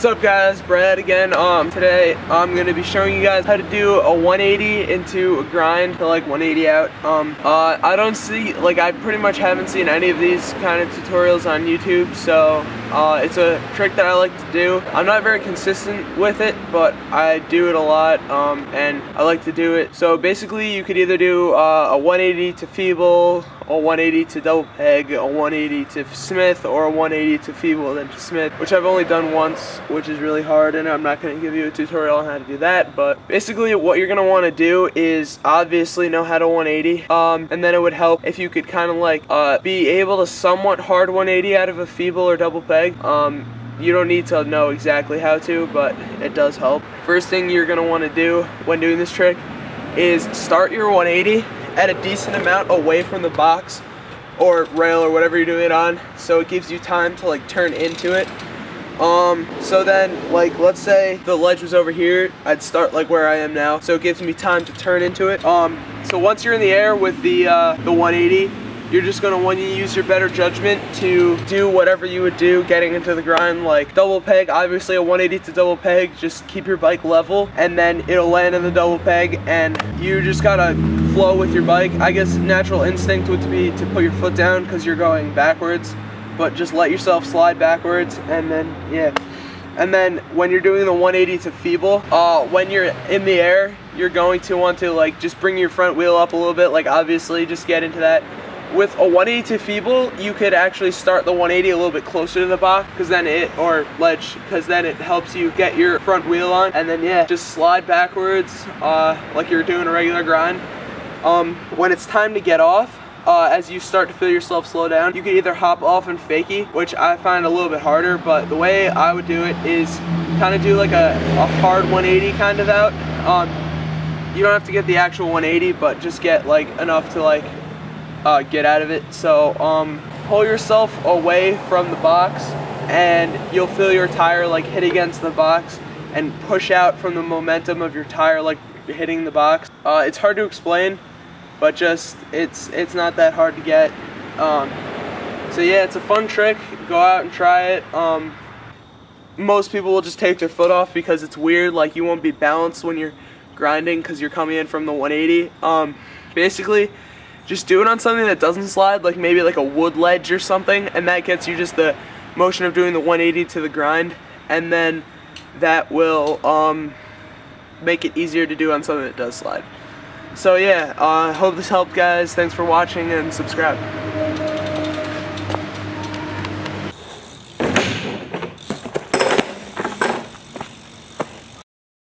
What's up guys, Brad again. Today I'm going to be showing you guys how to do a 180 into a grind to like 180 out. I don't see, like I pretty much haven't seen any of these kind of tutorials on YouTube, so it's a trick that I like to do. I'm not very consistent with it, but I do it a lot, and I like to do it. So basically you could either do a 180 to feeble, a 180 to double peg, a 180 to Smith, or a 180 to feeble then to Smith, which I've only done once, which is really hard, and I'm not going to give you a tutorial on how to do that. But basically what you're going to want to do is obviously know how to 180, and then it would help if you could kind of like be able to somewhat hard 180 out of a feeble or double peg. You don't need to know exactly how to, but it does help. First thing you're going to want to do when doing this trick is start your 180 at a decent amount away from the box or rail or whatever you're doing it on, so it gives you time to like turn into it. So then, like, let's say the ledge was over here, I'd start like where I am now, so it gives me time to turn into it. So once you're in the air with the 180, you're just gonna want to use your better judgment to do whatever you would do getting into the grind, like double peg. Obviously a 180 to double peg, just keep your bike level and then it'll land in the double peg, and you just gotta flow with your bike. I guess natural instinct would be to put your foot down because you're going backwards, but just let yourself slide backwards, and then yeah. And then when you're doing the 180 to feeble, when you're in the air, you're going to want to like just bring your front wheel up a little bit, like obviously just get into that. With a 180 to feeble, you could actually start the 180 a little bit closer to the box, because then or ledge, because then it helps you get your front wheel on, and then yeah, just slide backwards like you're doing a regular grind. When it's time to get off, as you start to feel yourself slow down, you can either hop off and fakie, which I find a little bit harder, but the way I would do it is kind of do like a hard 180 kind of out. You don't have to get the actual 180, but just get like enough to like get out of it. So pull yourself away from the box and you'll feel your tire like hit against the box and push out from the momentum of your tire like hitting the box. It's hard to explain, but just it's not that hard to get. So yeah, it's a fun trick. Go out and try it. Most people will just take their foot off because it's weird, like you won't be balanced when you're grinding because you're coming in from the 180. Basically just do it on something that doesn't slide, like maybe like a wood ledge or something, and that gets you just the motion of doing the 180 to the grind, and then that will make it easier to do on something that does slide. So yeah, I hope this helped guys. Thanks for watching and subscribe.